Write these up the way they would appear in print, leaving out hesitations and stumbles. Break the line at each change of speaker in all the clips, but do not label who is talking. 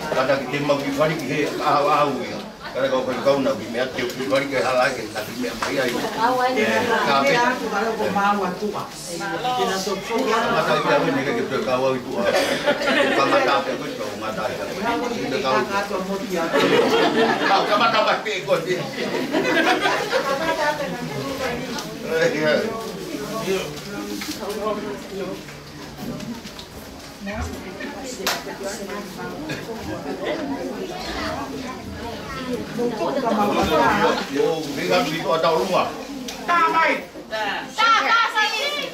Kadang kita mau pergi ke awal ya. Kadang kau nak pergi melihat pergi ke hal lain, tapi melihat saya ini. Kami mata kita ini kita kawal itu. Mata apa itu mata itu. Kita kau. Kau mata apa ikut dia. Yo, dengan itu ada rumah. Damai.
Tak saya.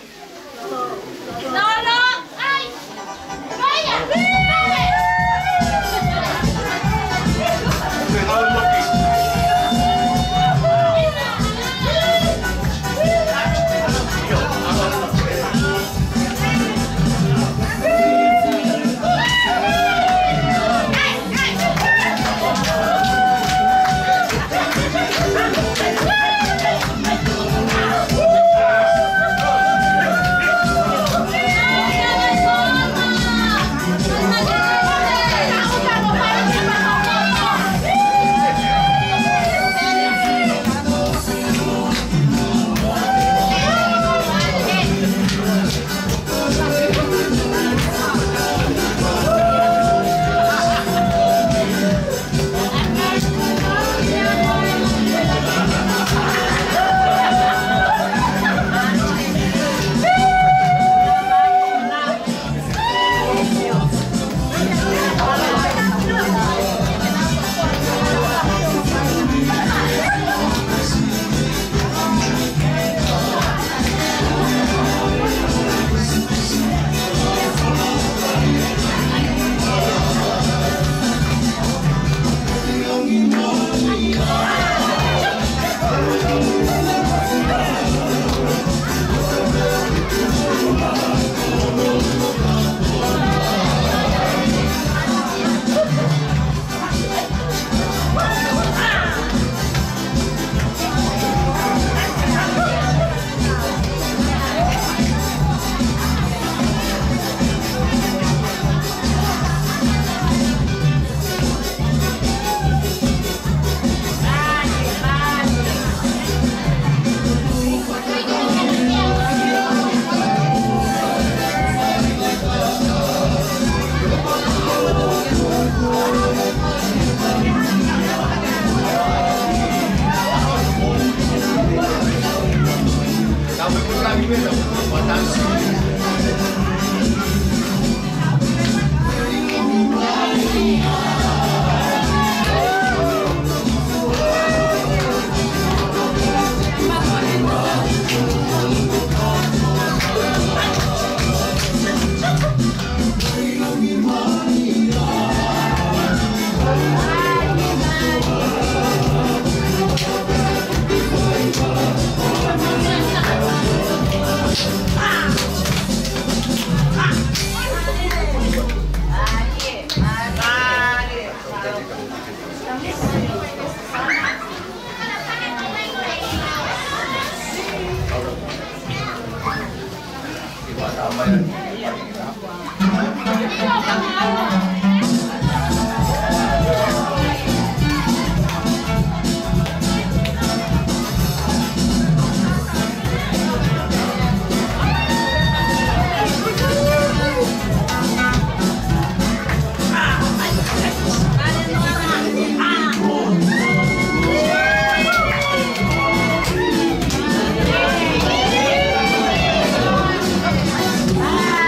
Tolong, ai. Saya.
Dengan mati.
Ah!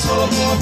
Somos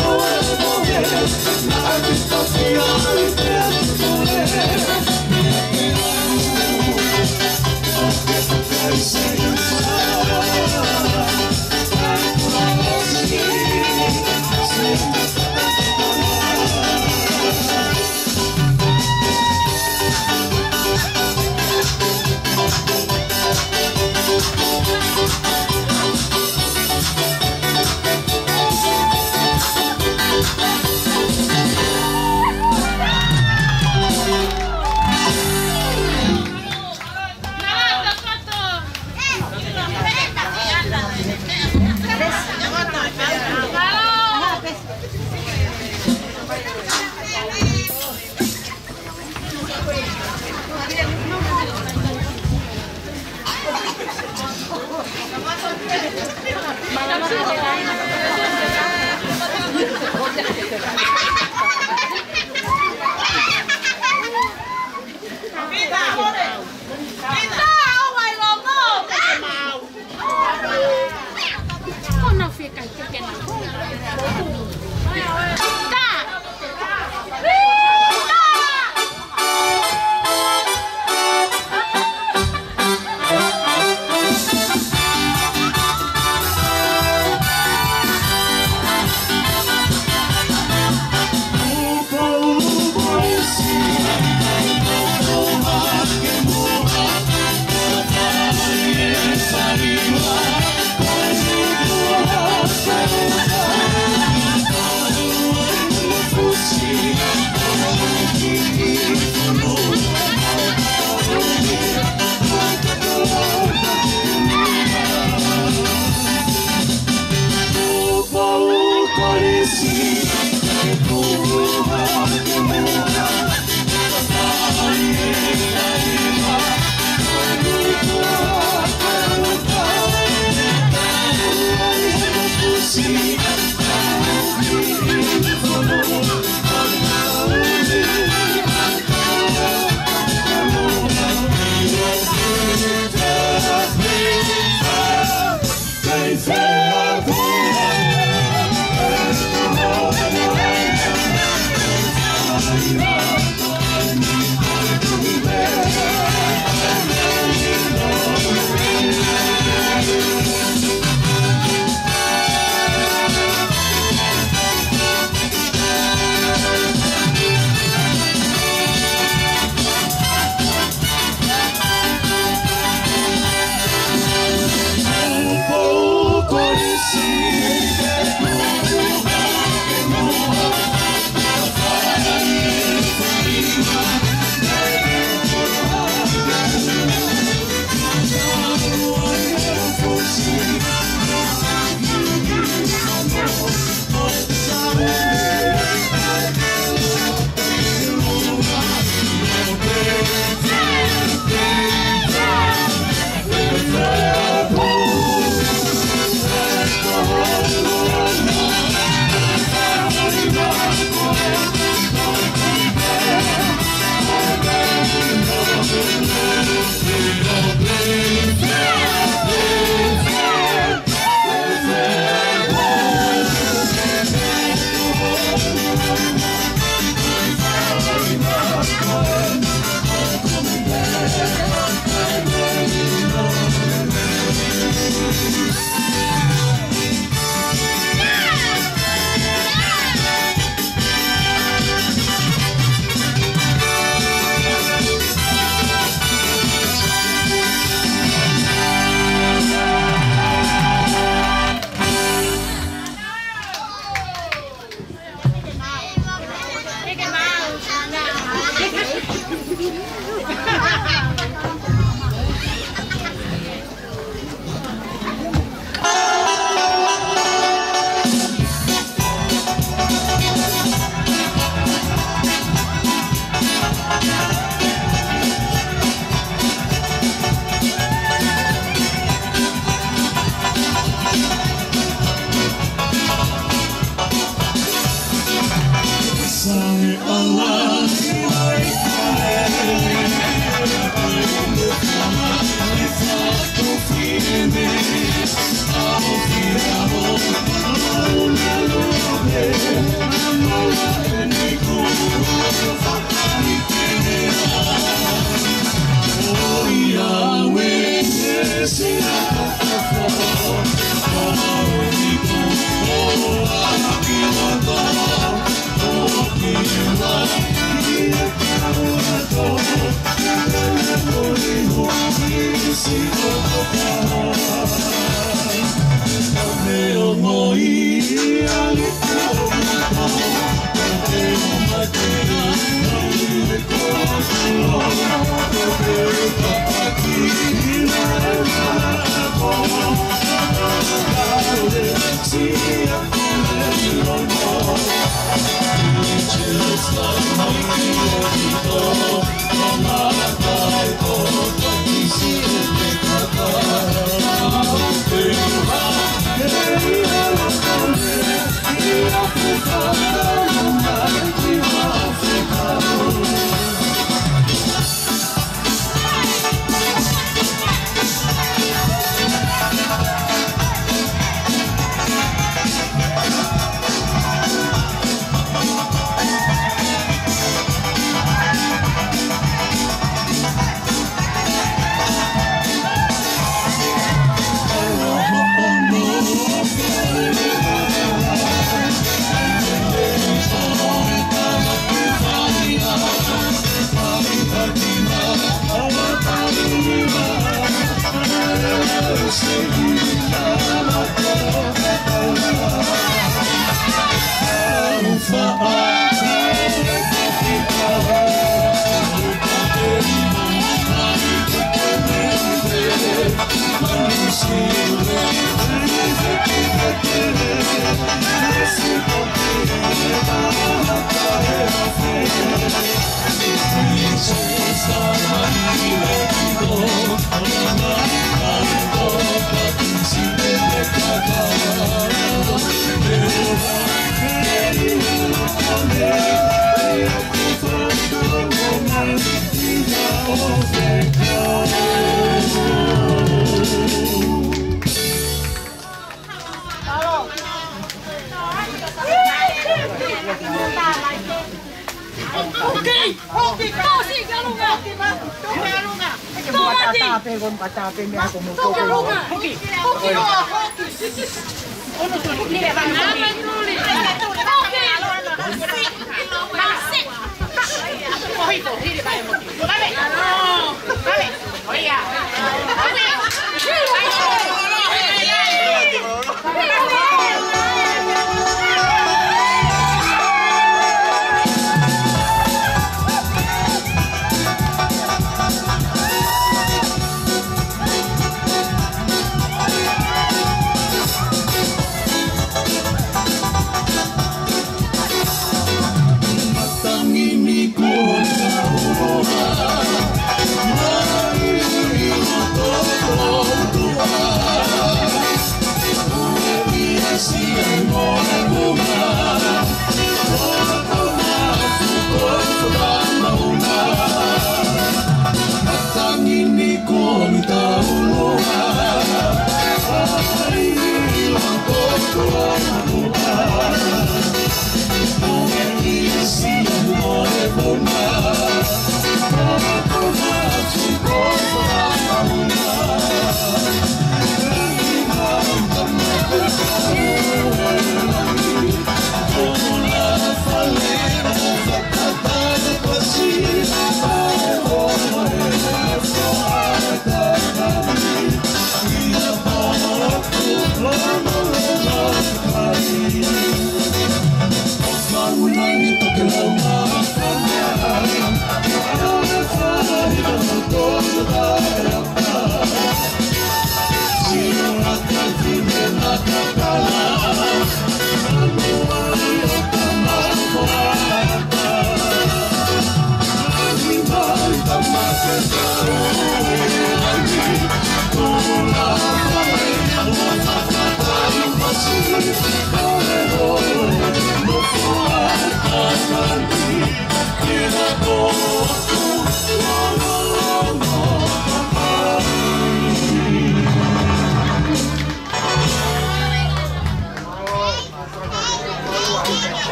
Oh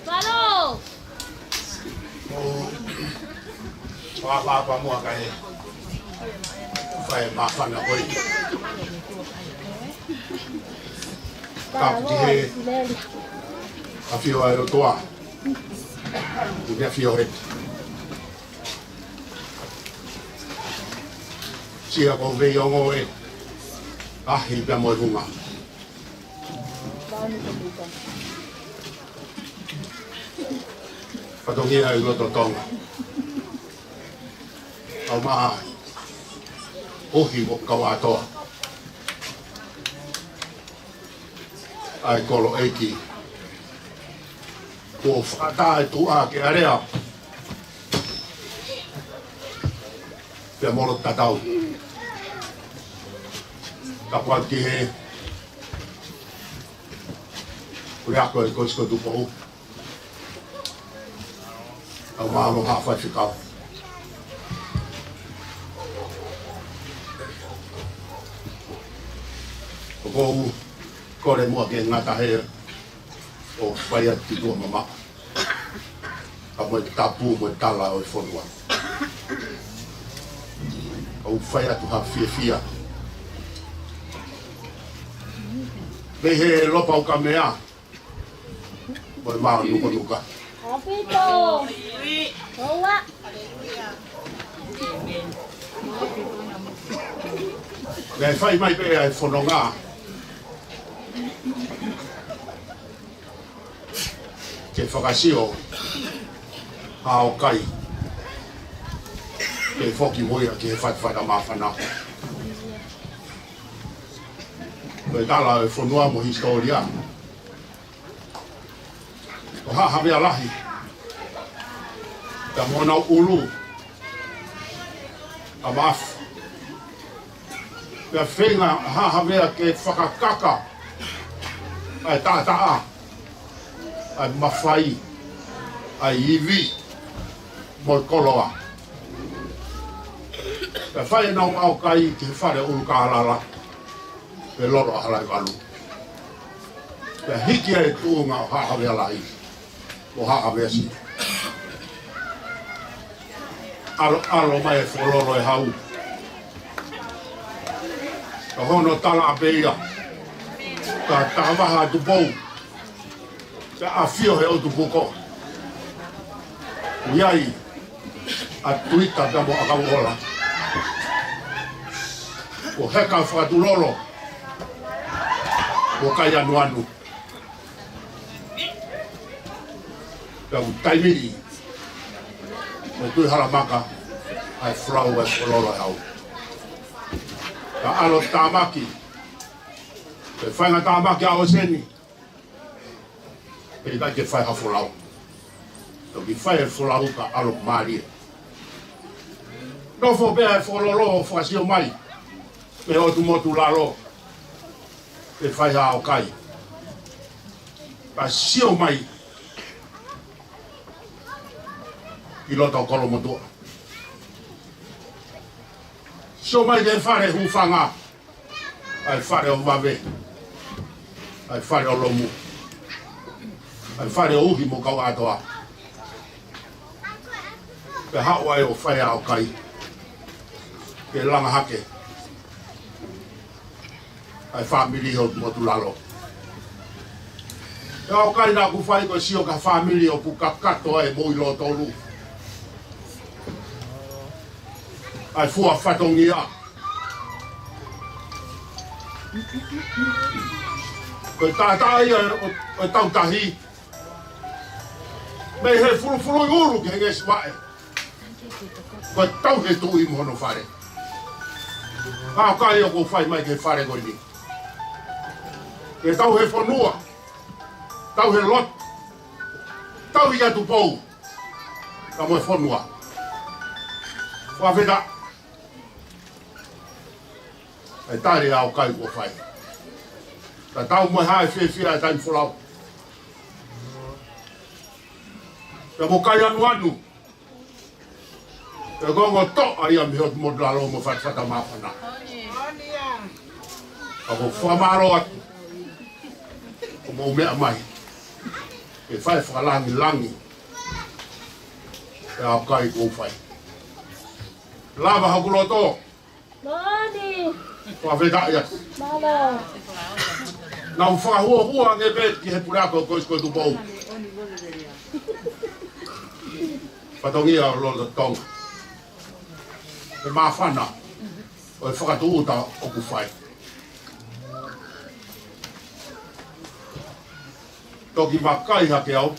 Vamos!
Apa mua kai phải mà phần là quên cặp thì a phiêu ai đồ tua thì biết phiêu hết chia có về ông ngồi hi bị mồi vùng à và đồng ý ai đồ tôngเอามาโอ้หิวกว่าตัวไอ้กอลเอกีโอ้ฟ้าตาตัวอาเกอเรียเป็นมรดกดาวกับวันที่เรียกว่าก็สกุลตุโปเอามาลงหาฟัดฟิกาก็เลยมัวเก่งงาตาเฮโอ้ไปยัดติดตัวมาเอาไปตาปูมันตาลาไอ้ฝนวันเอาไฟตัวหาเฟียไม่เฮลบเอากำเนียบ่มาลูก
Capito! Bawa!
ในไฟไม่ไปไอ้ฝนลงอ่ะเจ็บฟักซิโอหาวไก่เจ็บฟอกกี่โมยอะเจ็บฟัดมาฟันนะเมื่อตาเราฝนว่าโมฮิสโตเรียก็หาไม่อะไรแต่โมนาอูลูอามาฟแต่เฟงอ่ะหาไม่อะไรเก็บฟักกากะไอ้ตาไอ้มาไฟไอ้ยีวีหมดก็รอแต่ไฟน้องเอาไก่ที่ไฟเดือดกาลาเป็นรถอะไรกันลูกแต่ฮิตยังตัวงาหาอะไรก็หาอะไรสิอาร์ไม่ฟอลล์เลยฮาวแต่ห้องนอนตาลาเบียแต่ตาบ้าดูโบจะอาฟิโอเฮอดูโบก็ยัยอัดทวิตต์แต่บอกเขาบอกละโอ้เฮก้าฟ้าดูโลโลโอ้กายนวลดูแต่ไทยไม่ดีโอ้ตัวฮารามาก้าไอ้ฟลาวเวอร์โลโลเอาแต่อารมณ์ตามากีแต่ไฟมันตามากีเอาเส้นนี่เป็นได้เก็บไฟหาฟลาวแต่ที่ไฟฟลาวกับอารมณ์มาดีเราโฟเบะฟลาวฟาซิโอไม่เป็นอตุโมตุลาโลเป็นไฟหาเอาไก่แต่ซิโอไม่กิโลต่อกิโลมันตัวซิโอไม่เดินฟาเรหูฟังอ่ะไอ้ฟาเรหูบาเวไอ้ฟาเรหูลมูไอ้ฟาเรหูหิมุกเอาตัวเป็นหาไว้เอาไฟเอาไก่เป็นลังฮักเกไอ้ฟามิลีเอาหมดตุลาโลเอาไก่น่ากูไฟก็ซิโอกับฟามิลีเอากูกัดตัวไอ้โมยโลตัวลู ai fua whatongia. Koe tātai o tautahi. Mei he fulu uru ki henge siwae. Koe tau he tui mohono whare. Kā kai o ko whai mai ke whare koe ni. E tau he whanua. Tau he lot. Tau i atu pou. Ka moe whanua. Whawheta. E tāre au kai ko whai. Ta tau moe hae whia e taim whulau. Te mo kai anu. Te gongo to ai am hiot mo lalo mo whata mawhana. Ka mo whamaro atu. Ko mo mea mai. E whai whakalangi. E au kai ko whai. Lava hakulo to.
Moni.
Whawheta ia.
Malo.
Nau whahua nge bet ki he purako kois koe tu pou. Whatongia o lolo tonga. E mawhana. O e whakatuuta o ku whai. Toki makai hake au.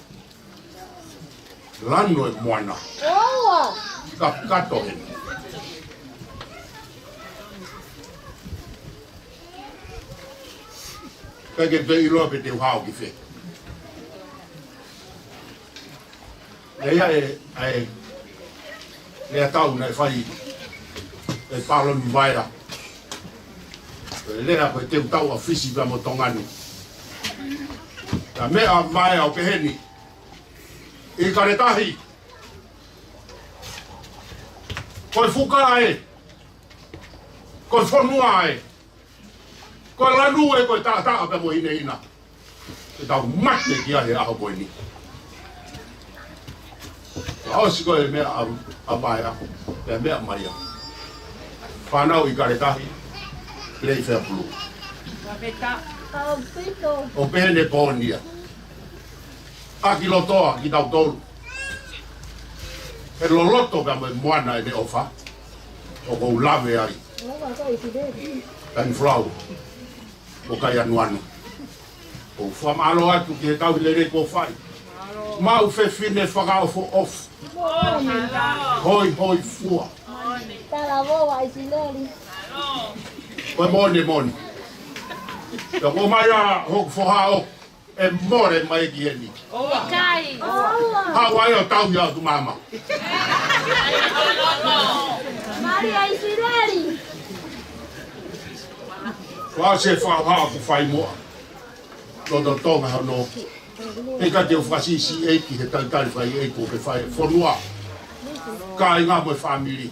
Lano e moana.
Oa.
Ka kato hen. Kage te iloa pe te uhao ki whe. Leia lea tau nei whai e palo mi vaira. Lea koe te tau a whisi pia mo tongani. Ta mea mai au peheni. I karetahi. Koe whuka e. Koe whanua e. Koe lanu e koe tātaa pe mo ina. E tau mate ki ahe aho koe ni. Aosi koe mea a mai ako. Pea mea mai ako. Whanau I karetahi. Plei whea pulu. O pehene pōnia. Aki lotoa ki tau tolu. E loloto pea mo moana e ne ofa. O kou lave ai. Tani flau. O kai anu. O whamalo atu ki he tau hilere ko whai. Mau whine whakao fo off. Hoi fua.
Tala voa I sineri.
Koe mone. Ka ko mai a hoku whahao e more mai ki heni.
Kai.
Hawai o tau ia tu mama.
Maria I sineri.
Wa se whahao ku whai moa. Lodo tonga hano. E ka te whasisi e ki he tautari whai e ko pe whai whanua. Ka inga moe whamiri.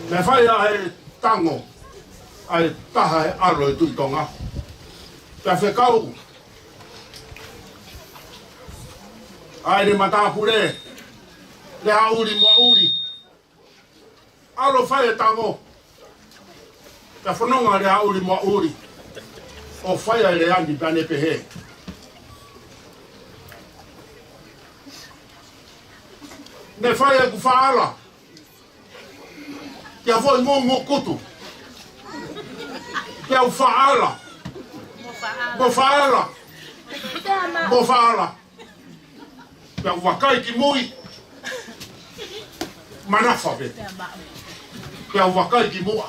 Me whai a he tango. Ai taha he aro e tui tonga. Pea whekau. Ai ne matapure. Le hauri moa uri. Aro whai e tango. Pea whanonga le hauri moa uri. O whai ai le andi tane pehe. Ne whai e ku whaala. Kia voi ngongo kutu. Kia u whaala. Mo whaala. Kia u wakai ki mui. Manafa be. Kia u wakai ki mua.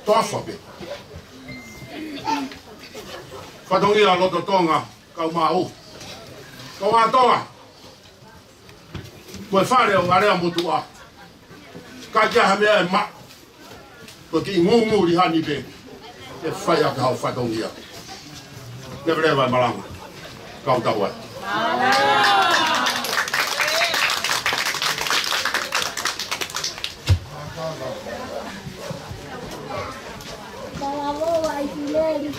Toafa be. Whatongia loto tonga. Kau mau. Kau atoa. Koe whare o area mutua. Ka kia hamea e ma. Ko ki ngunguri hani be. E whai a kau whatongia. Nevere vai malanga. Kau tau ai.
Tala voa I sineri.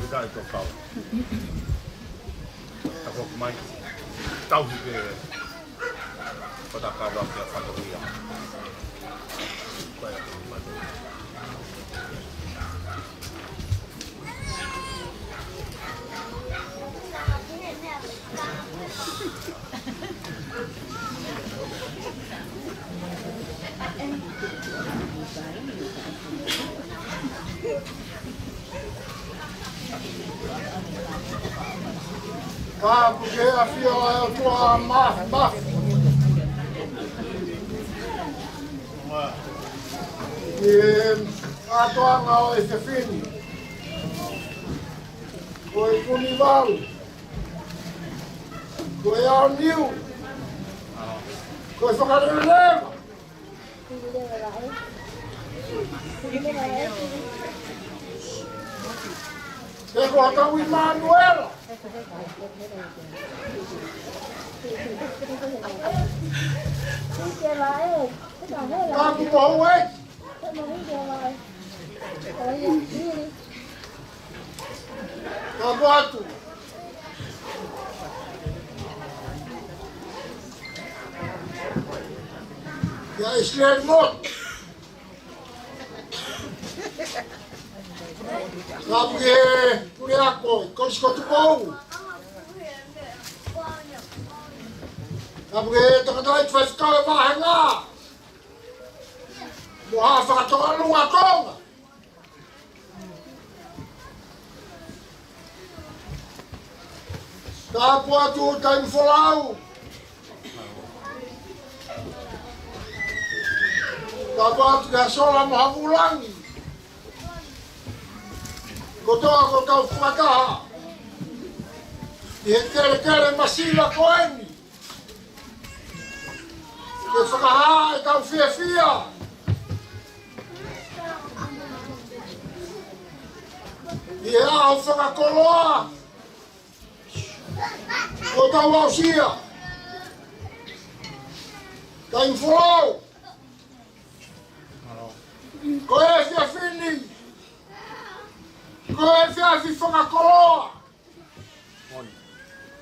kita itu kau. Aku kemai tahu ke kota kau apa pada dia. Porque a fila é a tua mafia. E a tua não é esse fim. Foi Cunival. Foi ao Nil. Foi Focarelema. Eu vou botar o Emanuela. Tá com bom, hein? Tá bom. E a esquerda. Sabe que por aí a coisa, quando escuta o bom. Sabe que toda noite vai ficar levando lá. Morra, vai tomar numa toma. Tá, pô, tu tá indo falar. Tá bom, tu já só lá morra pulang. Kau fakaha. Kere masila koeni. Ke fakaha kau fia. Ia au fakakoloa. Kau ausia. Kau infolo. Kau fia fini. Esse é a vifa coroa.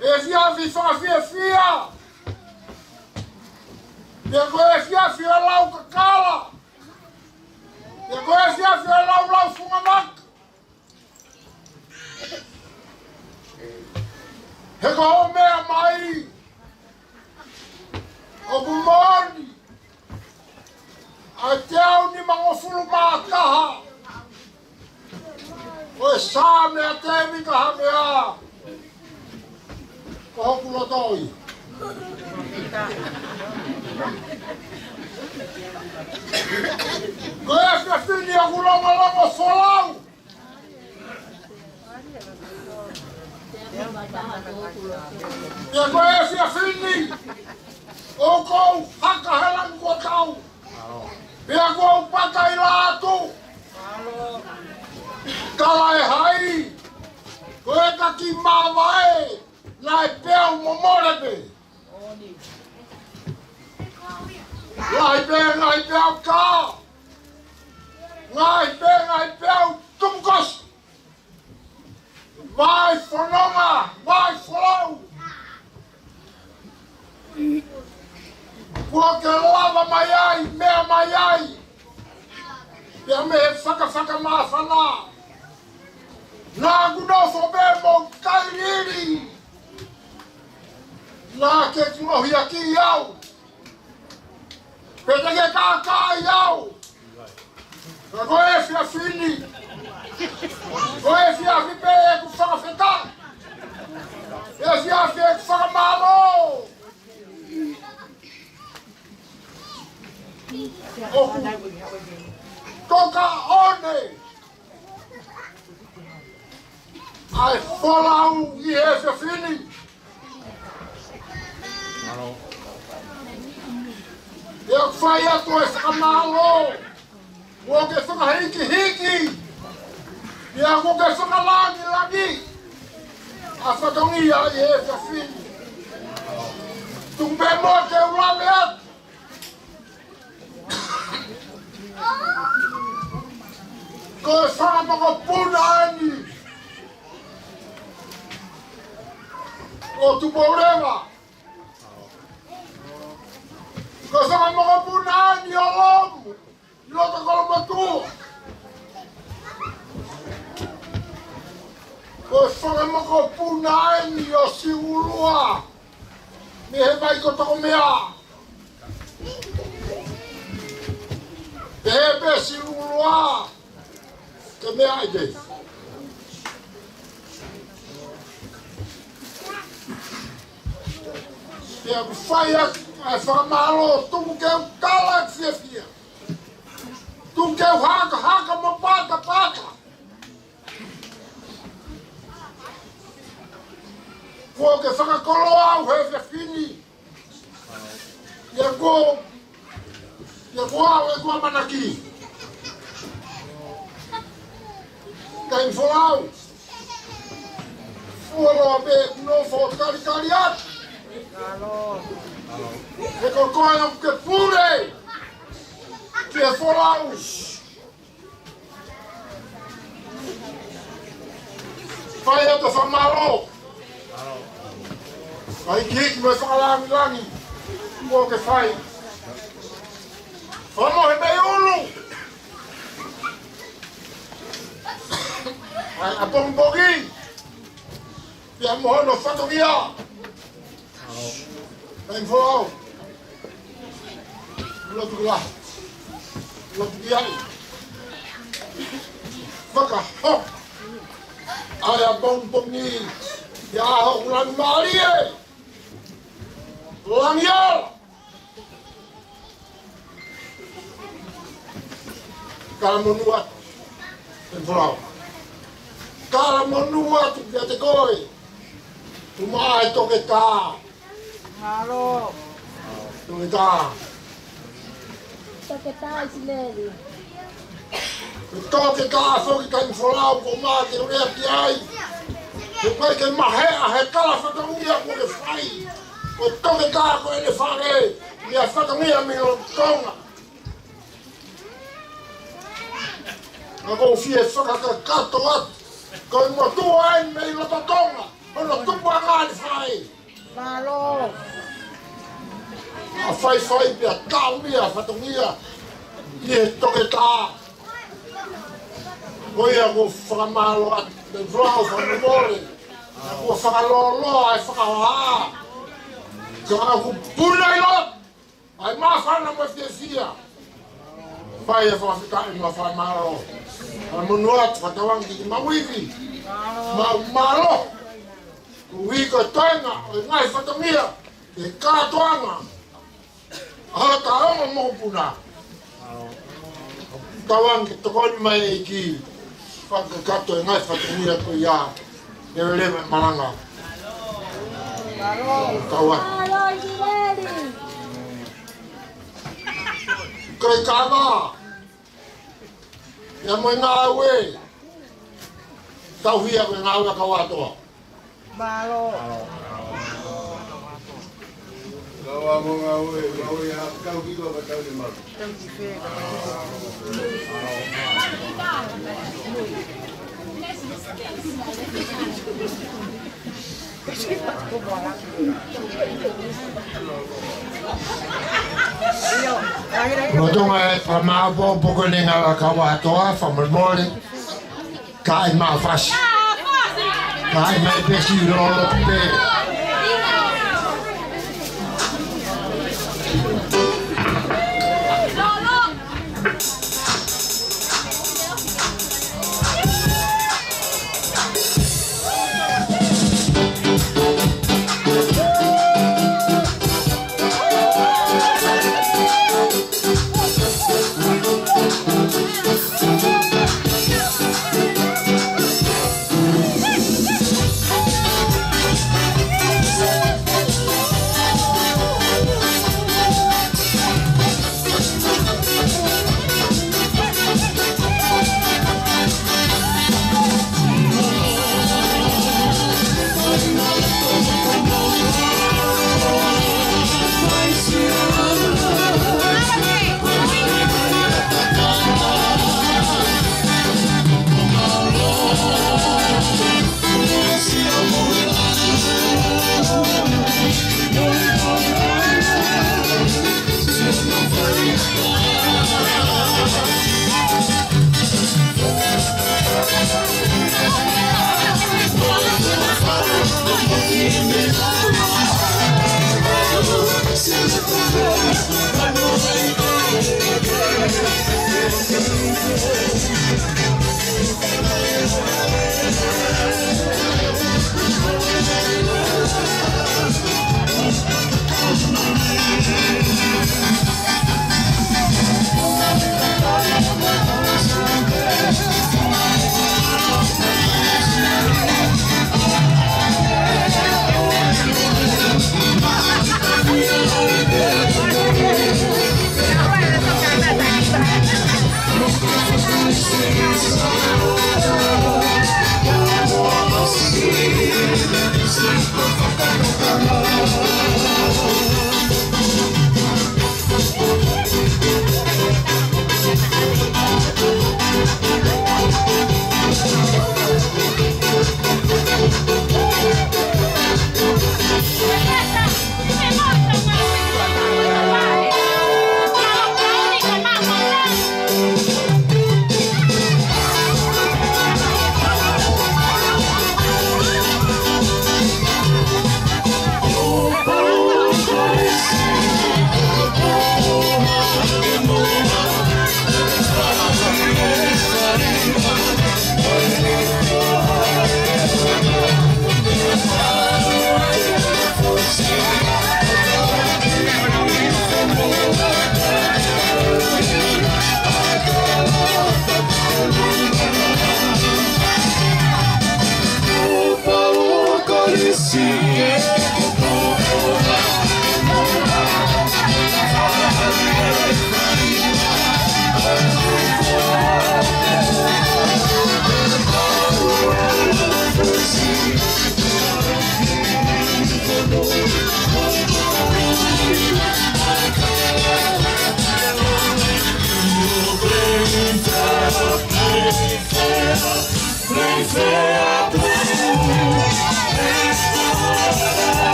Esse é a vifa fia. Esse é a fia lá o cacala. Esse é a fia lá o fumanac. Ego me mai. O bumoni. Até o ni mangofulu mataha. Oi, sabe até me carregar. Qual o lotoi? Conhece a filha do longo solão? E conhece a filha? O com a carreira no botão. Pegou o patailato. Kalai hai, koe taki mamae, nai peo momorebe. Ngai peo ka. Ngai peo tumkos. Vai fononga, vai flow. Porque lava maiai, mea maiai. Pea me faka mafana. Na gudo bemo kairiri. Na ke tulohi aqui yau. Pede que kaka yau. Agora é fini. Agora é vibe com fala feta. Esse é feito fala malo. Toca onde? Ai, fala e esse é fini. Eu fai a tua escamalo. O que fica rique. E a que fica lagi. A fatongia e esse é fini. Tu bem morte é o lamento. Que fala para o punani. o tu problema. Kau sangat mengapunani Allahmu. Lota kalau betul. Kau sangat mengapunani o si ulua. Ni hebai kau tak mea. Hebe si ulua. Ke mea ide. Dia faya ai whakamalo, tuku keu kala fia. Tuku keu haka mo pata. Kua ke whakakolo au he whiwhini. Ia kua au e kua manaki. Kai wholau. Fualoa me no fo kari atu. E kokoe o ke pure ki e wholau. Whai ata whamaro. Ai ki me whakalangi. Mua ke whai. Whamo he mei ulu. Ai apongbogi. Pia mohono whatongia. Ai wholau. Lotu la. Lotu kiai. Whakahok. Ai apongbogi. Ia hok ulan maari e. Langial. Kala monuat. En wholau. Kala monuat ia te koe. Tumai toke tā.
Halo.
Toke tā.
Toke tā Isileli.
Toke tā whoki kai wholau ko mā te rea ki ai. Te pai ke mahea he kala whakangia ko le whai. Ko toke tā ko ene whare. Mea whakangia mi o tonga. Nga ko fie whakakato atu. Ko i mo tua ai mei lota tonga. Ono tupu a ngāni whai.
Halo.
A whai pia tau mia, whatongia. I e toke tā. Ko ia ko whakamalo at te vlau whanamore. Ko whakaloloa ai whakahaa. Ka aku punai lot. Ai mawhana mo fia. Whai e whakawikai ma whamalo. Ka munuat whatawangi ki mawiwi. Malo. Ui ko toenga, o ngai whatamia, e kātoanga. Hala taonga mo puna. Tawang ki tokoni mai e ki whakakato e ngai whatamia ko ia. E lewe maranga. Tawang.
Halo Isileli.
Kai kāna. Ia mo ngā ue. Tau hia ko ngā ue kawatoa.
Halo.
Kau amo ngau e kau ki ko kau ni mau.
Motonga e whamāpo poko ni ngā kawatoa, whamamore, ka e mawhasi. Kai mai pesi rolo pe.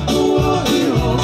Tua io,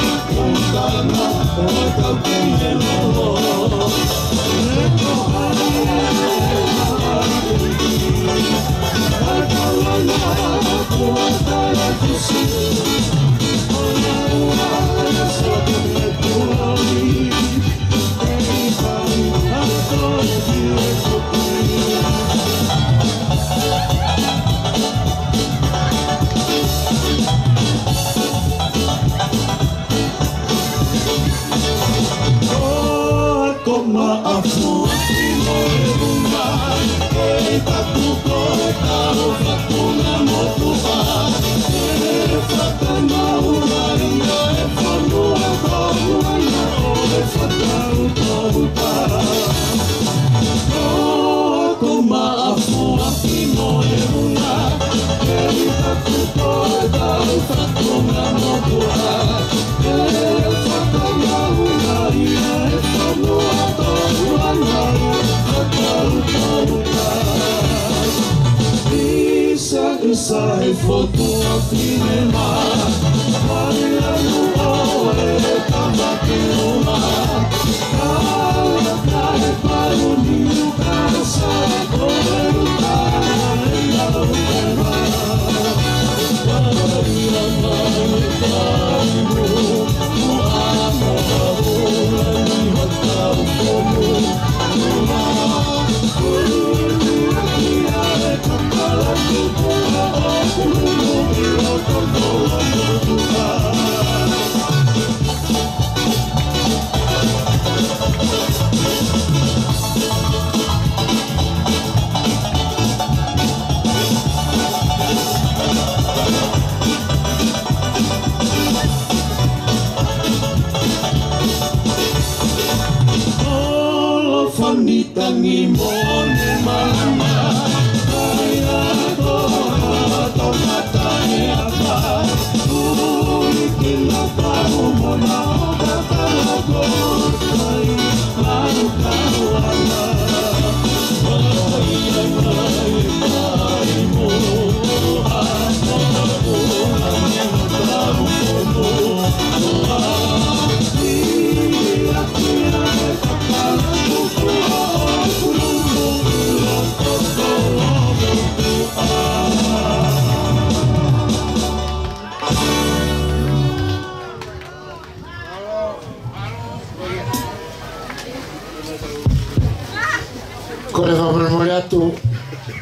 Kore whamere atu,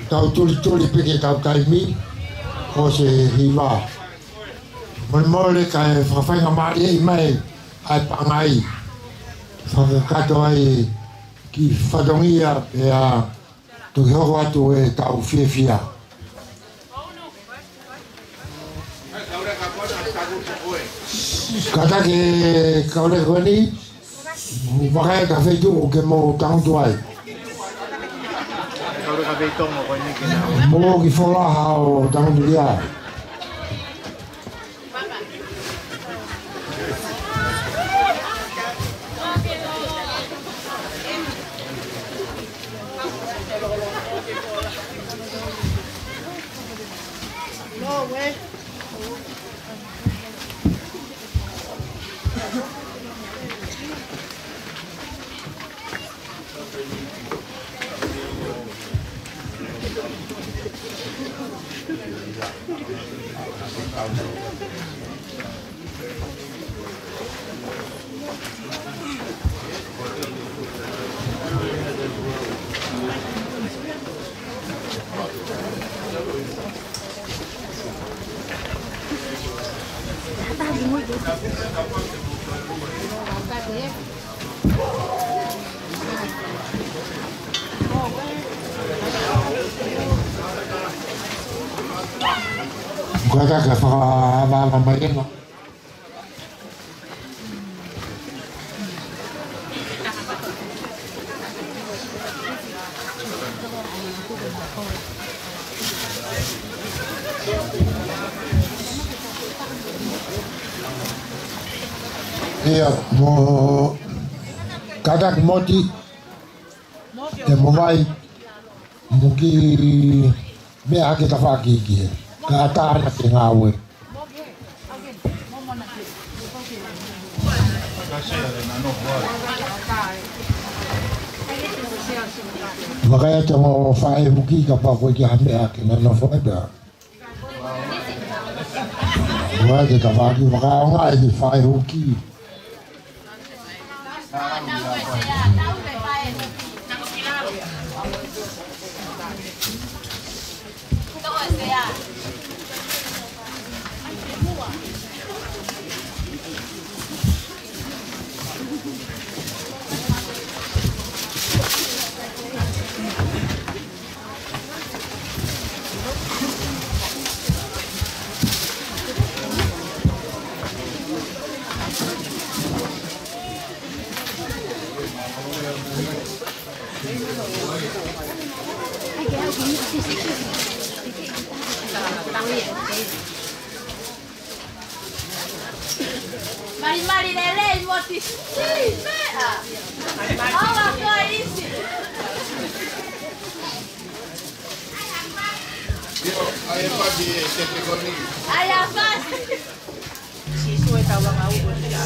tau tuli peke tau taimi, ko se hiwa. Mole ka e whawhainga maari ei mai, ai pangai. Whakakato ai ki whadongia e a tuki hoko atu e tau whiawhia. Kata ke kaure koe ni, wakai ka whaitu ke mo tangutu ai. Mo ki wholaha o tangutu ki ai. Kata ke whaka marenga. Ia, mo kata ke moti, te mo vai, mo ki mea ke ta whaki ka tāna te ngāwe. Makaya te mo whae huki ka pa koe ki hame a ke nana whae pia. Whae ke ka whaki whakaonga e ki whae huki.
Mari lele moti. Sì, mea. Ova coisi.
Ai pagi sempre con lì.
Ai a fasi.
Si sue tawang au ko siya.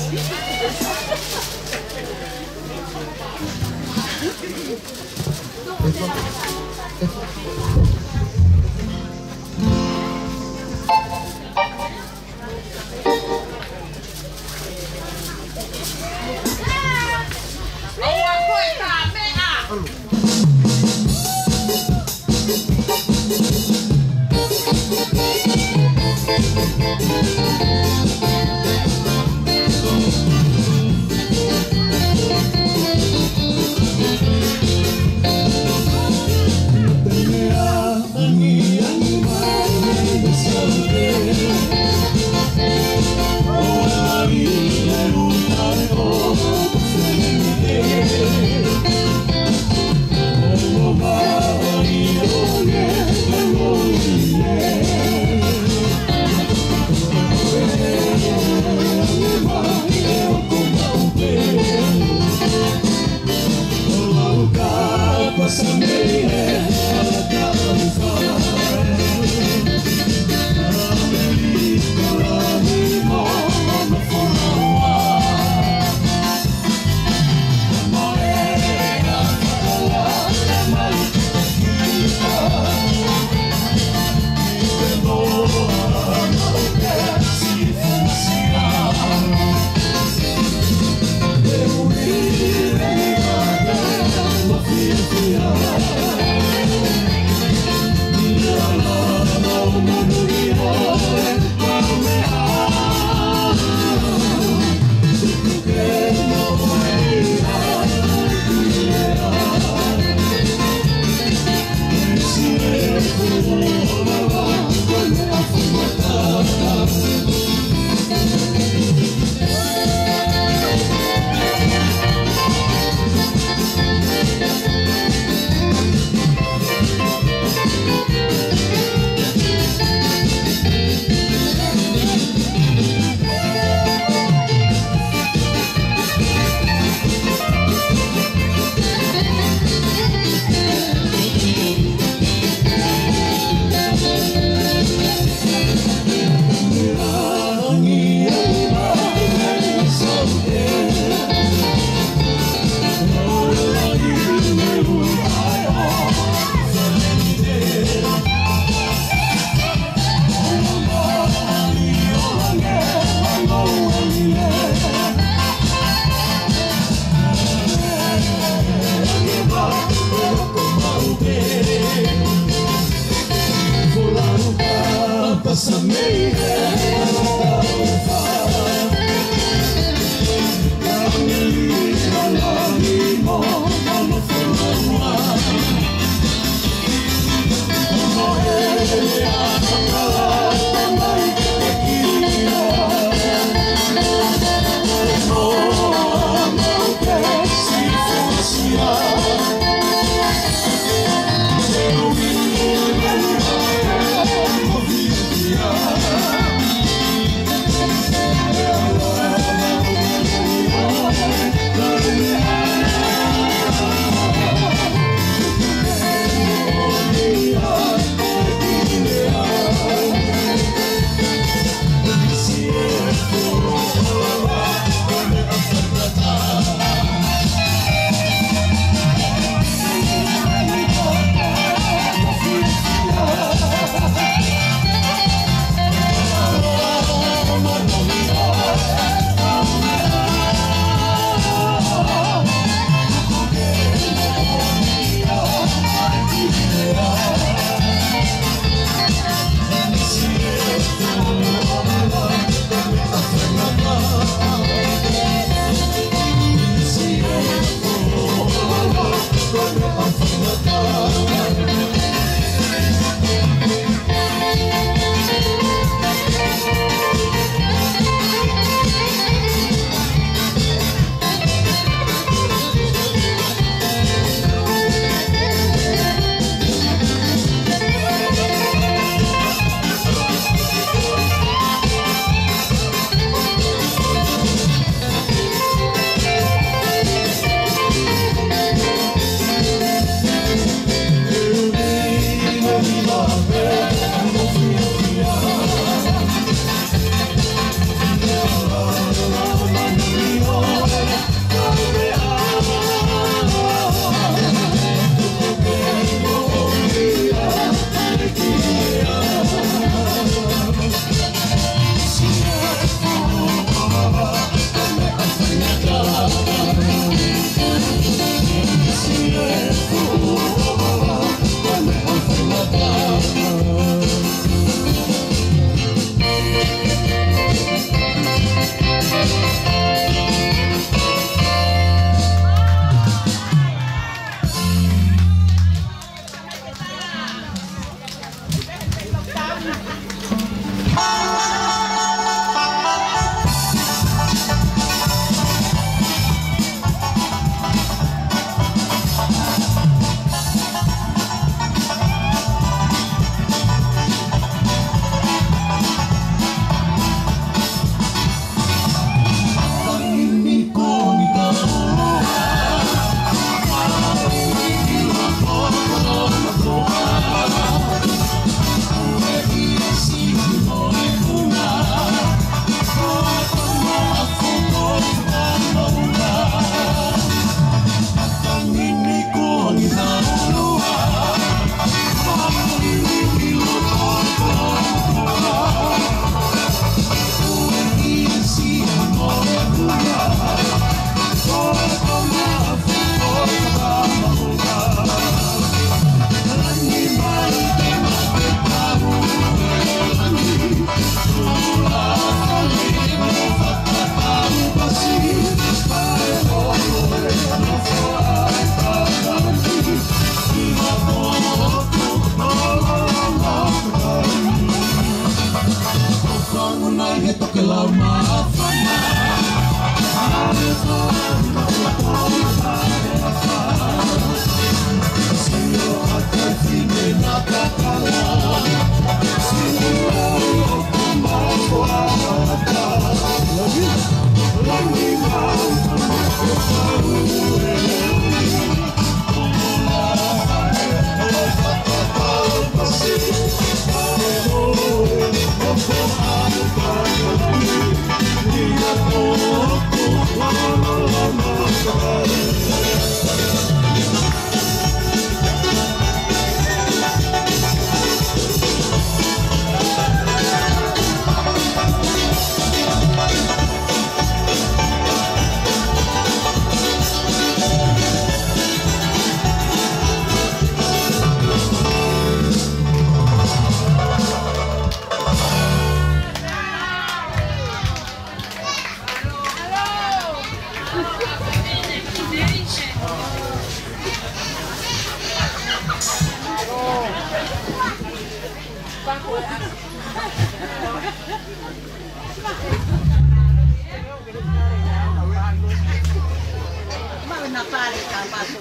Una pareja, paso.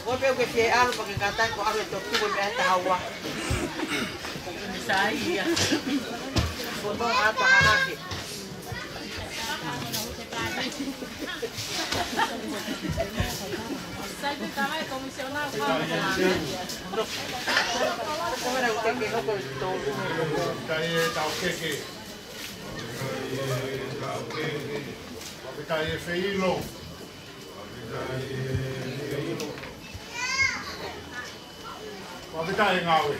Voi veo que si algo porque cantar con algo de tubo me está agua. Saya. Foto apa lagi?
Salve estaba de comisionado.
¿Cómo era usted que no con todo?
Calle Feilo. Calle Ngawe.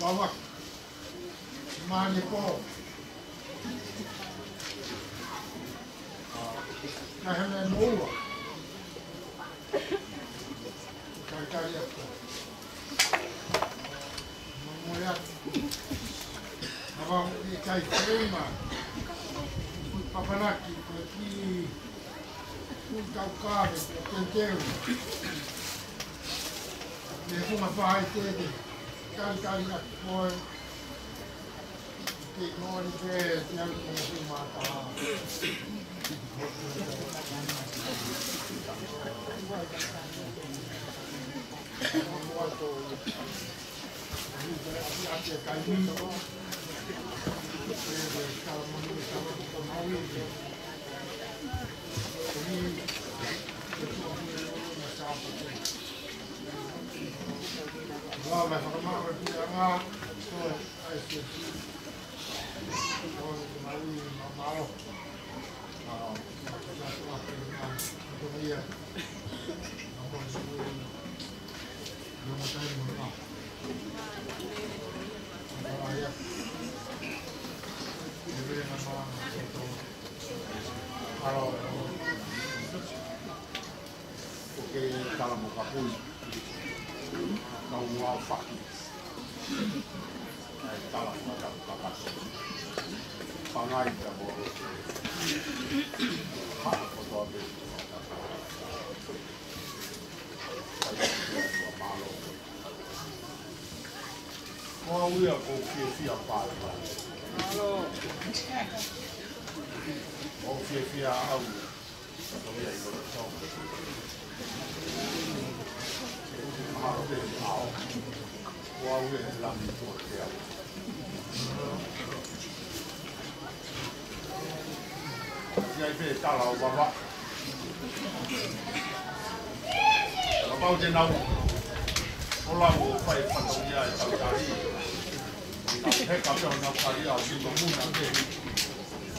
Bawa mani po. Kahene mua. Kaya ko. Mamuya. Abang ikai terima. Papalaki pergi kau tentang. Dia pun apa itu? Kali-kali nak pun tikon ke yang mesti mata. Wow, my mama was doing a so I said, "Oh, my mama, porque estábamos capul. Kau wafat. Talah macam kapas. Pangai dah boleh. Hak foto ada. Mau ia ko fia pala. O fia au. Ko ia I lo tau. Arte au. Wa ue la mi to ke au. Ia I pe tala o baba. Pau te nau. Ola o fai whakauia e tautari. Nā heka pēo nā whari au ki muna te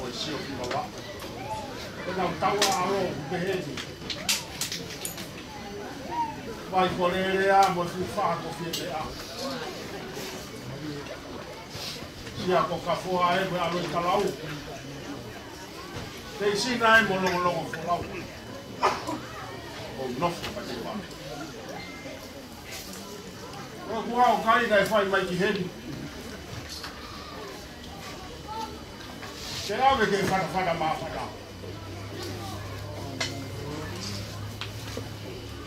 o I sio ki mawa. E nau taua aro beheni. Mai korere a mo tu whako whiete a. Sia ko ka fua e me alo I talau. Te isina e mo longo wholau. O nofo pa te wā. O kua o kai nei whai mai ki heni. Te awe ke whana mawhana.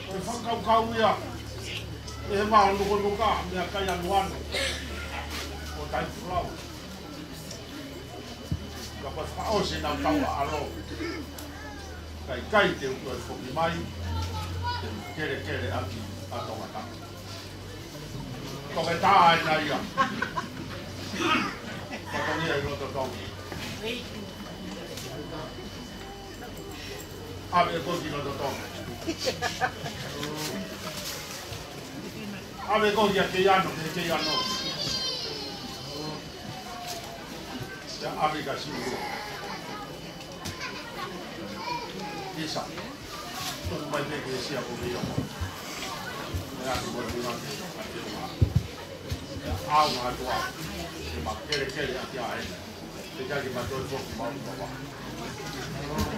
O e whakau ia. E he maho nuka mea kai anu anu. O tai whulau. Ka pai whaose nau taua alo. Kai te uko e whoki mai. Te kere aki a tongata. Toke tā e nai ia. Katongia I roto tongi. Ave e koki roto tongi. Ave koki a ke ano. Ja ave ka siu. Isa. Tuku mai teke e sia kuki ia. Mea ki mo ni nante. Au ngā tua, e ma kere a kia e, te kaki ma toi foki maru tawa.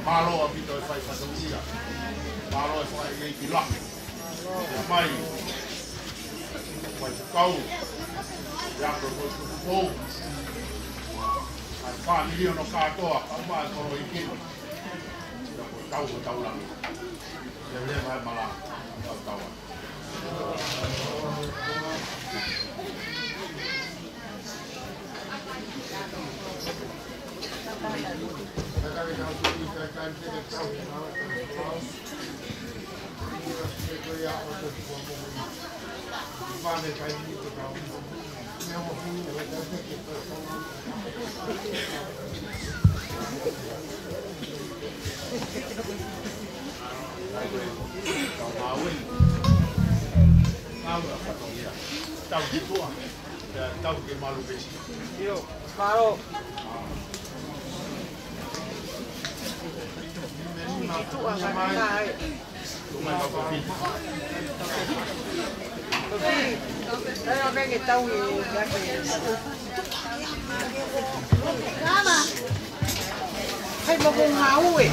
Mālo a pito e whai whatauia, mālo e whai e ki la, e mai, whai tukau, e apro koi tuku pou, ai wha milio no kātoa, au maa e koro I kino, ina koi tau rangi, e lewa e mala, tau taua. Tau ki tua, tau ki malu besi.
Yo, paro. Itu akan naik.
Lumai kau kopi.
Saya nak pergi tahu ni. Nama? Hai bawa ngau eh.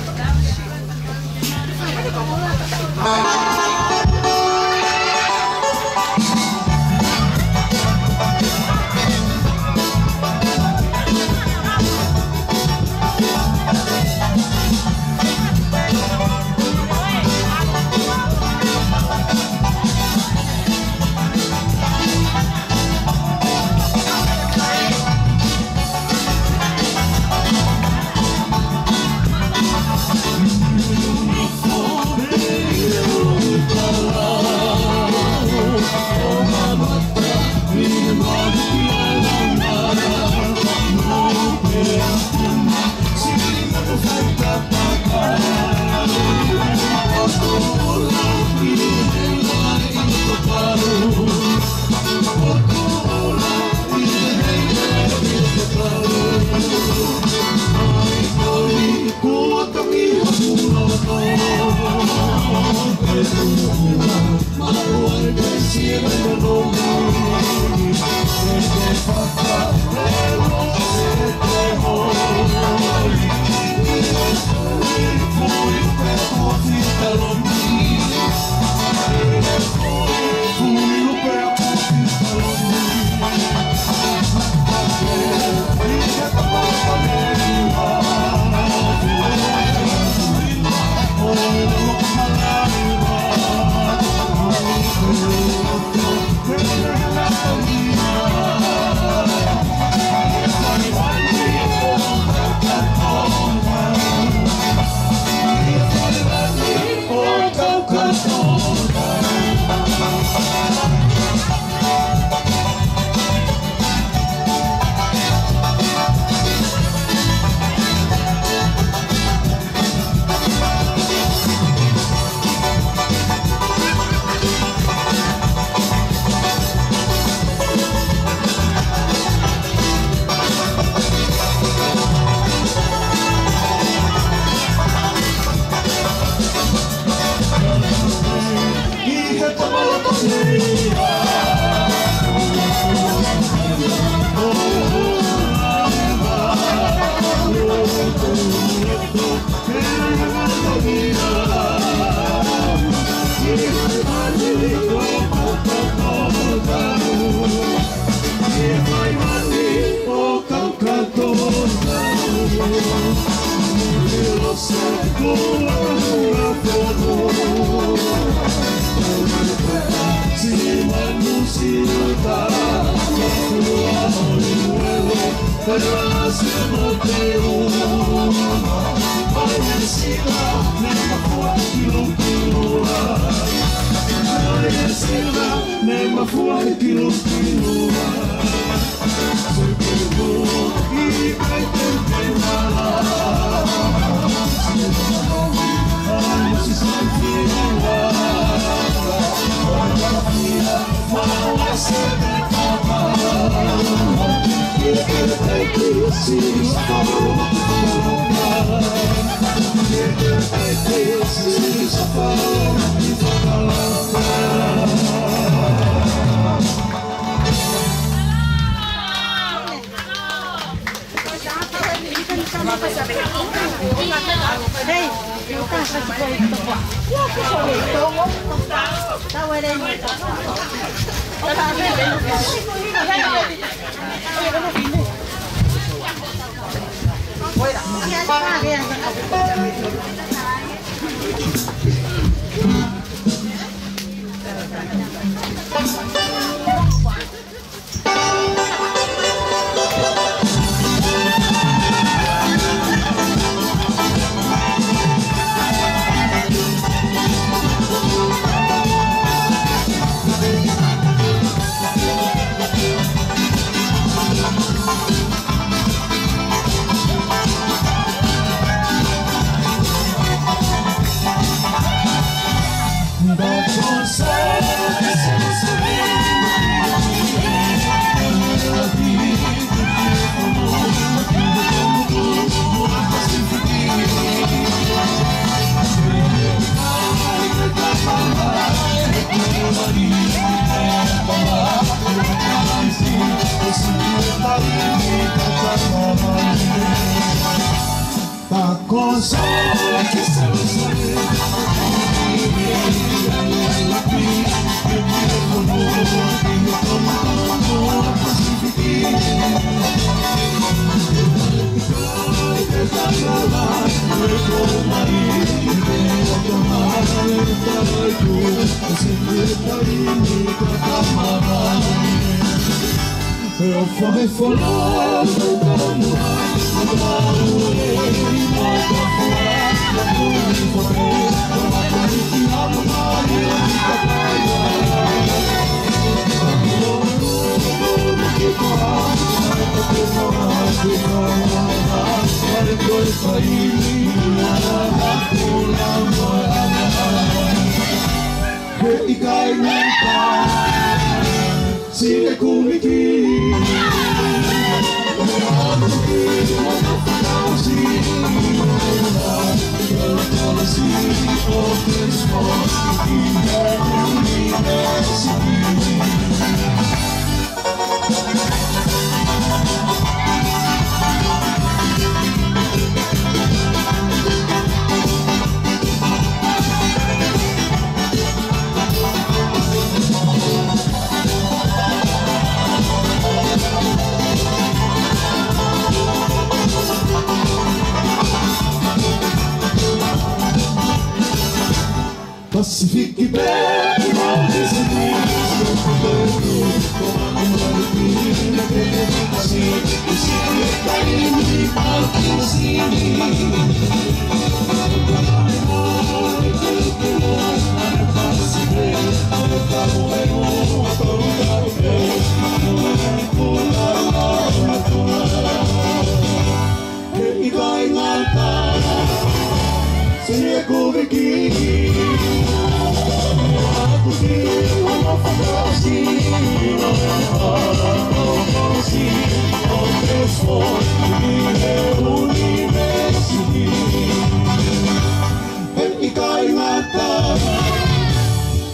Pacifique bem, mal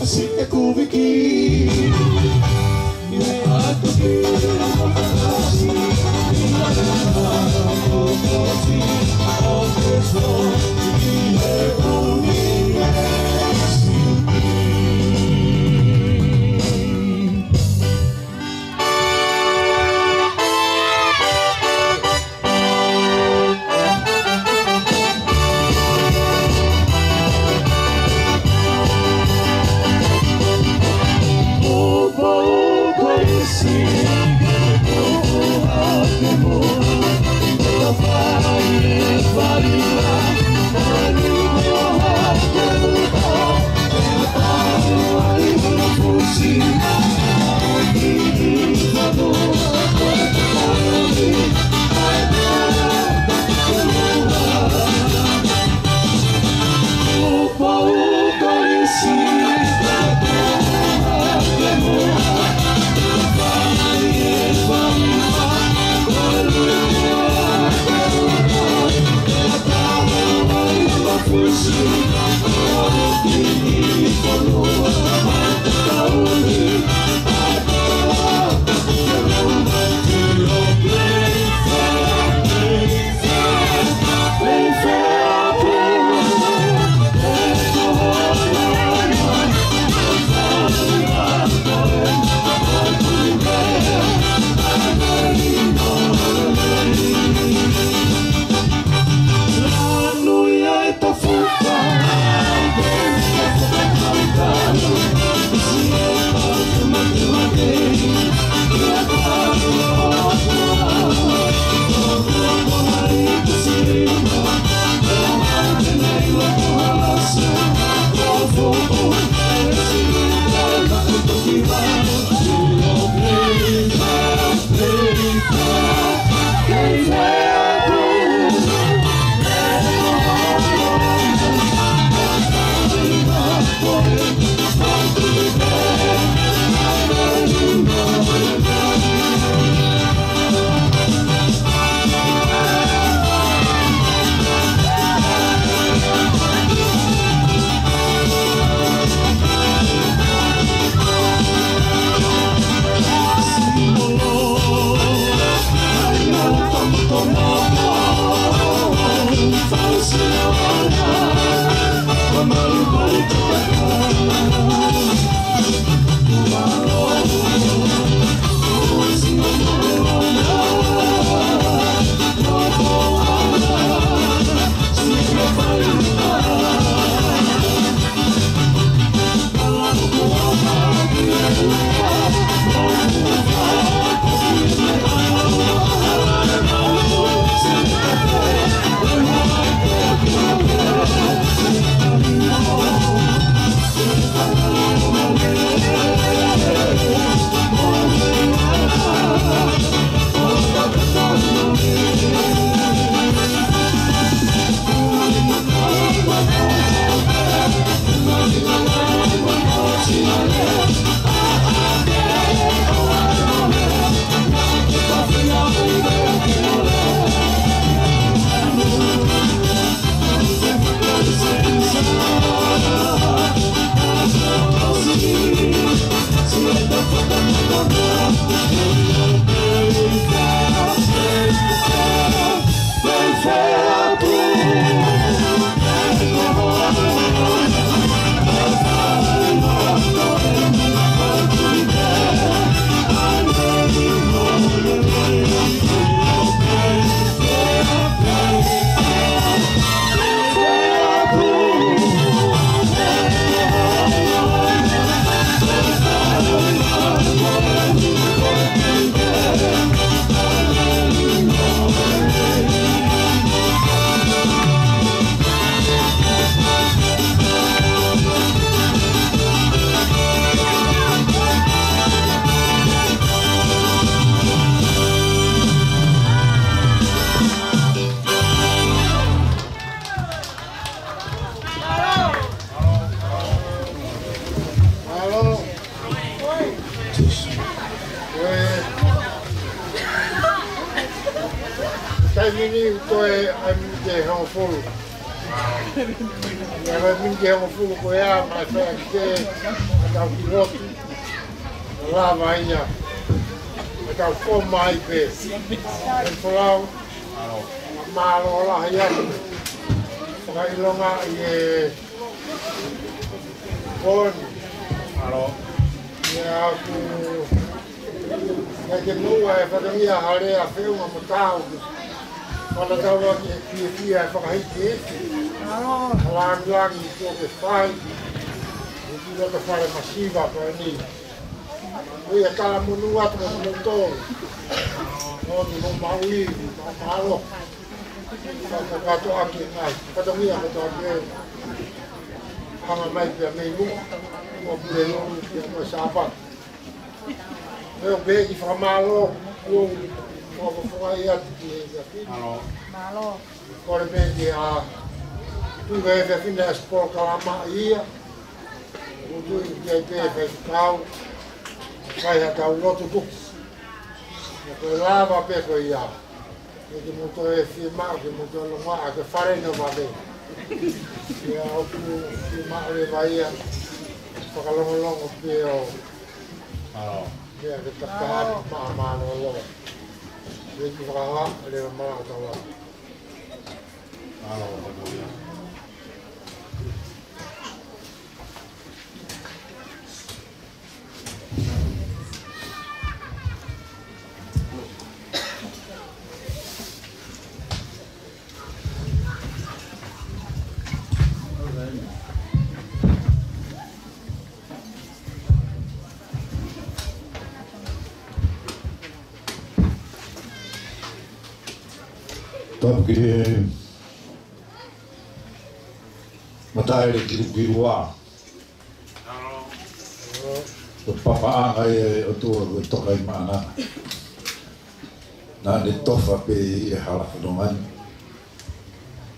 Así te cubiki.
Taimini koe ai te hao folu. Ya vai mingi ho fu ko ya mai fa ke ka piloto. La vai ya. Ka fo mai pe. En folau. Malo la ya. Ka ilonga ye. Kon. Alo. Ya ku. Ya ke no ai fa dia hare a fe uma motau. Quando eu estava aqui, a fazer lá em que faz, o que eu faço massiva para mim. Eu aquela monua para o motor, onde não maui, não malo, para gato aqui mais, para mim eu estou aqui, hanga mais para mim, o problema que eu sabe. Eu vejo para malo,
Malo.
Kore meni a tu veve fina espol kalama ia. O tu ia veve kau. Kai hata ulotu tu. Ko lava pe ko ia. Ke moto e firma, ke moto longa, ke fare no vale. Ya o tu firma le vai. Pakalongo pe o.
Malo.
Ya ke takah ma lo. Jadi berapa ada malah tahu.
Malo. Tapi matai kiruwa. Papa ai o tu to kai mana. Na de tofa pe hala fudongan.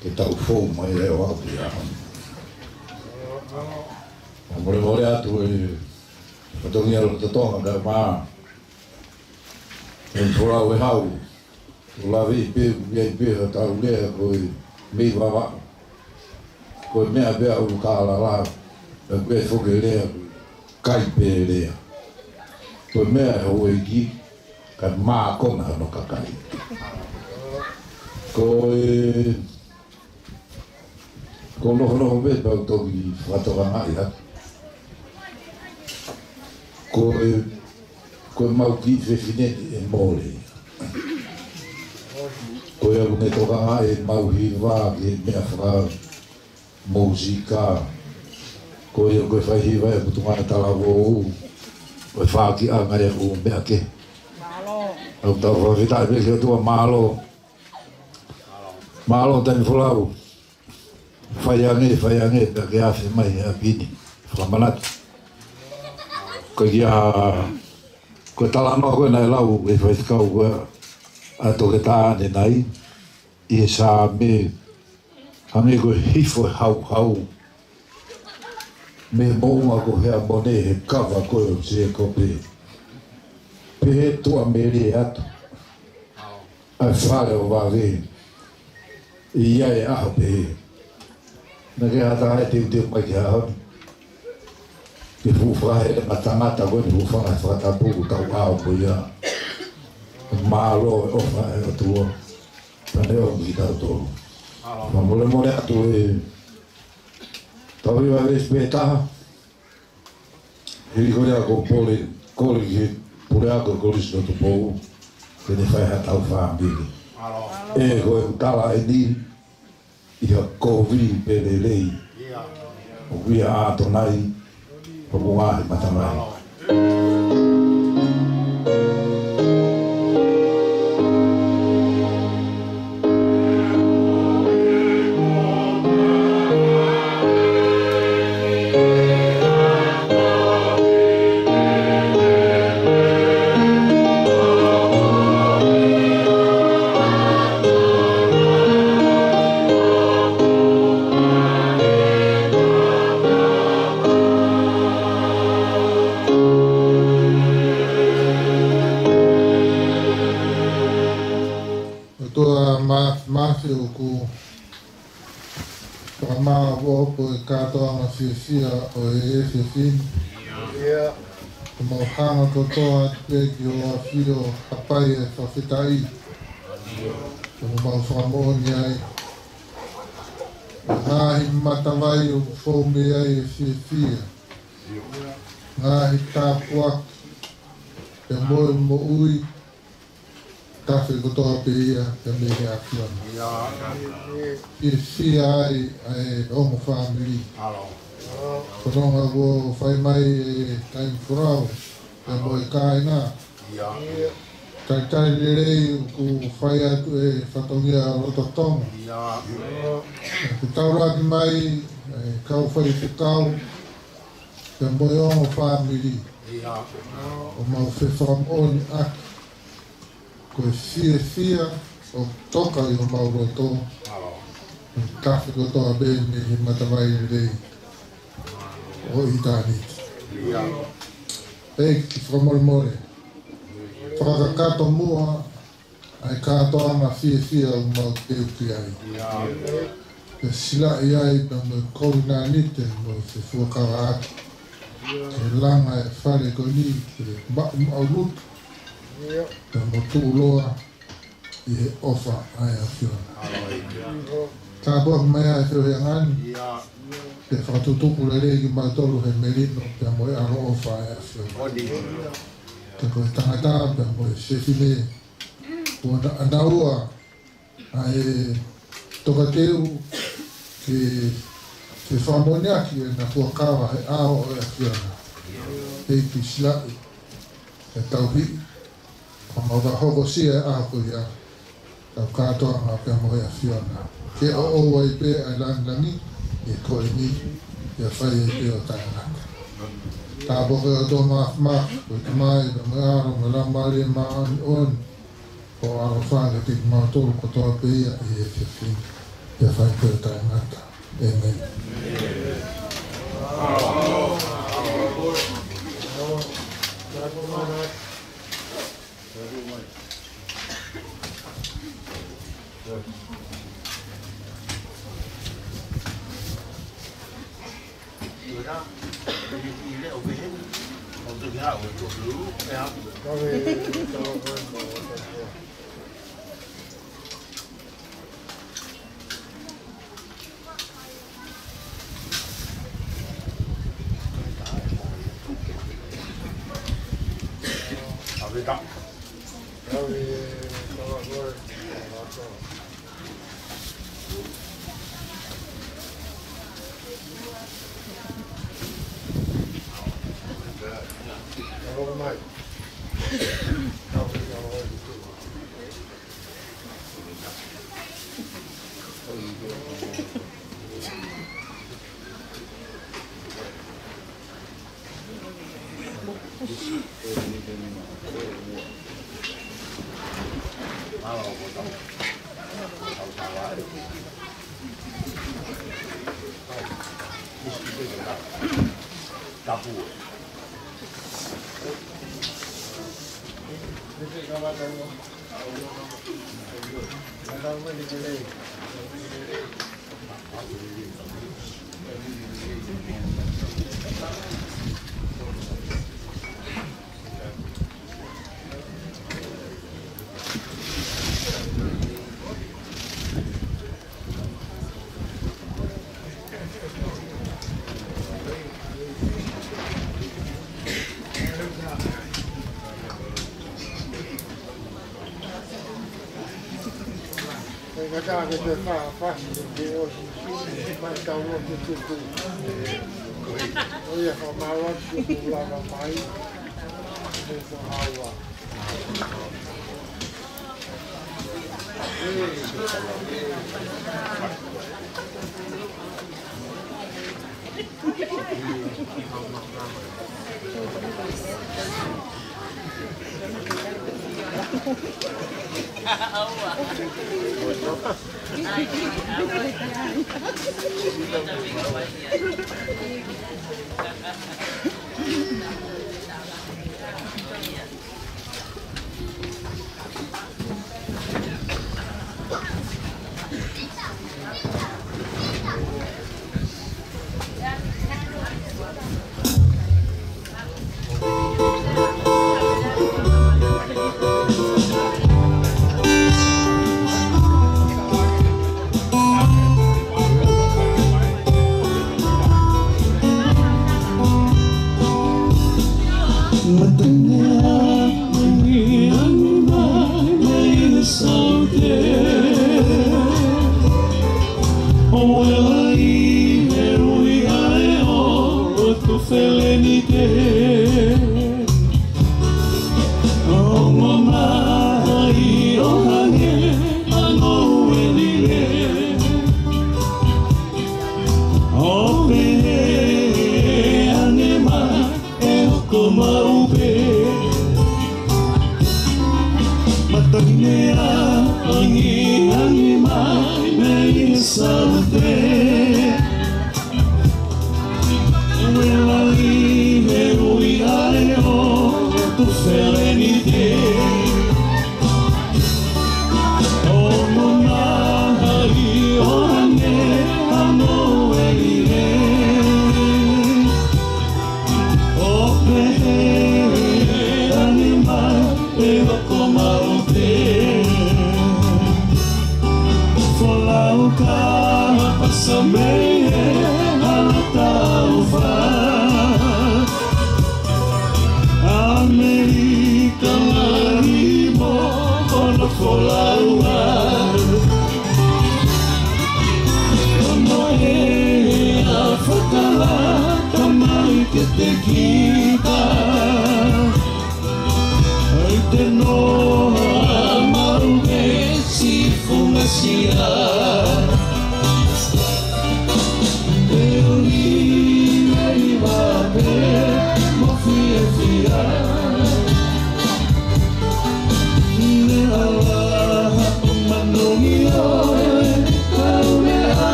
Kita ufo mai e wa pia. Amore atu e patongia lo totonga da ma. En fora we hau. La vi pe ta ule ko me va ko me ave au ka la ko fo ke le kai pe le ko me o gi ka ma ko na no ka kai ko no ve pa to gi fa to ga ya ko mau ki fe fine e mole ko ia me toka e mauhi wa ke me afra música ko ia ko fai hiva e putunga tala wo o fa ki a ngare o me ake malo o ta va vita be ke tu malo tan fulau fai ange pe ke afi mai a pini flamanat ko ia ko tala no ko na lau e fai ka o a toke tāne nei, i e sā me, hange ko hifo hau, me mounga ko hea mone he kawa ko o se ko pe. Pe he tua me re atu, a whare o wāre, i ia e aho pe he. Na ke hata hae te mai ki hao, ke fuwhahe e matangata koe ni fuwhahe whakatapuku tau ao ko ia. Malo o fa o tu tane o mi da to ma mole atu e tawi va respeta ele golia ko pole que pure a ko sto to po que ne fa ha tau fa bili e ko tala e ni i ha ko vi pe le lei o vi a to nai po wa matamai
wo po e katoa ma fia o e fia. Mo hanga kotoa te ki o a fio hapai e whawhitai. Mo mau whamoni ai. Ngahi matawai o whome ai e fia. Ngahi tāpua. Te moe mo ui. Tawhi kotoa pe ia te mehe akiona. Fia ai e omo family. Koronga wo whai mai e taim whurau, e mo e kāina. Tai lerei ku whai atu e whatongia rototonga. Ku tauraki mai, kau whai whukau, e mo e ongo whamiri. O mau whewhamoni aki. Ko e fia o toka i o mau roto. Tawhi kotoa bene he matawai lerei. O i tāni. Ei, ki whakamore. Whakakato mua, ai katoa ngā fia o mau te uki ai. Te sila i ai na me kou nā nite mo se fuakawa atu. Te langa e whare koni, te mau au lutu. Te mo tūloa i he ofa ai a whiona. Tā bua mai ai whio he ngani. Te whakatutuku lerei ki mautolu he merino pia moe aro o whae a whio. Te koe tangata pia moe sefine. Kua anaua a e tokateu ke whamoniaki e na fuakawa he ao e a whiona. Hei ki silai e tauhi. Ka mauka hoko sia e ako ia. Tau katoa ngā pia moe a whiona. Ke o wai pe ai langi. E koe ni, e whai e te o tainaka. Tā boke o tō maaf, koe te mai, me aro, me lamari e maani on, o aro whanga te ki mautoro kotoa pe ia e e whiwhin, e whai te o tainaka. Amen.
Kaya ke te whawhasi ke o si mai tau o te tuku. O ia whamawaki o kulawa mai. Me so hawa.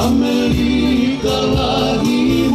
Amerika lagi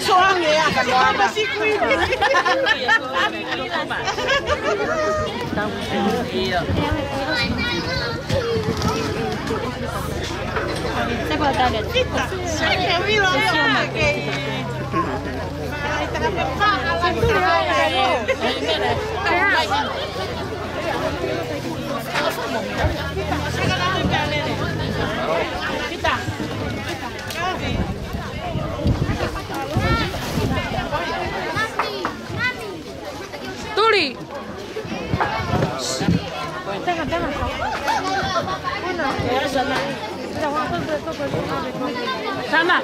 Soang ya kan mama.
Saya bawa target.
Saya bilang
Tuli. Jangan. Sana.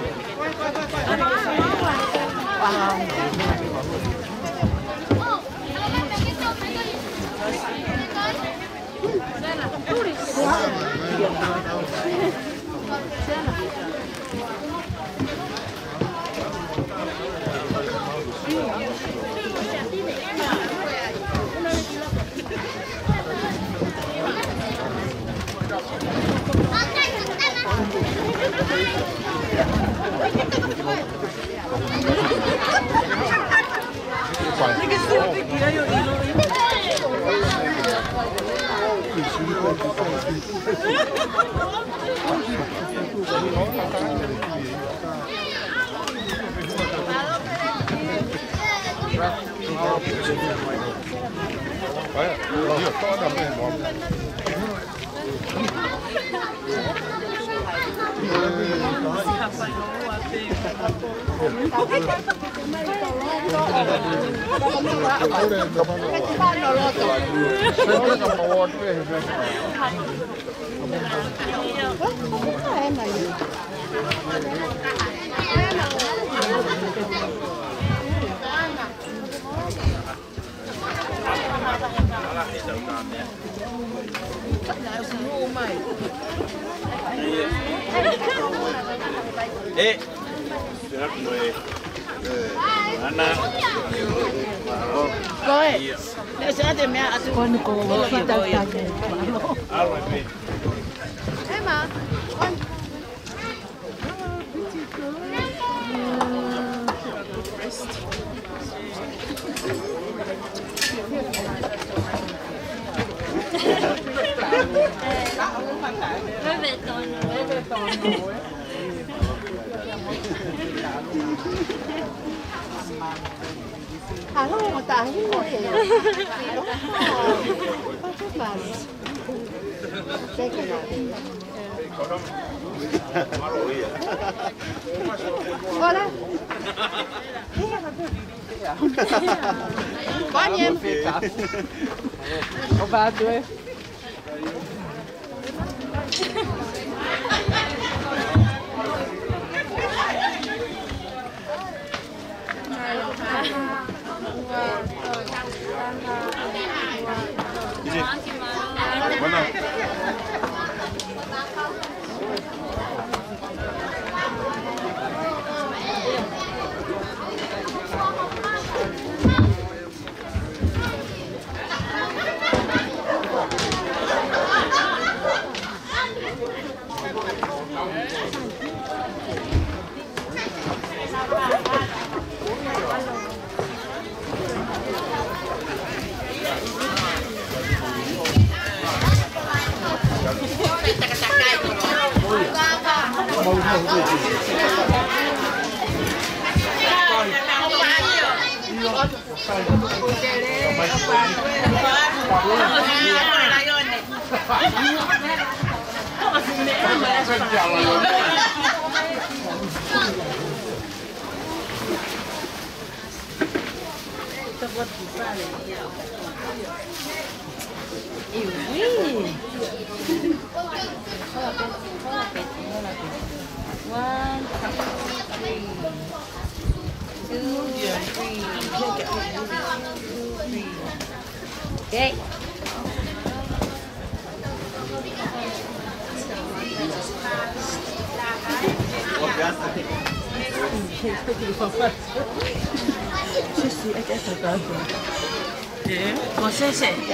Okay.
Você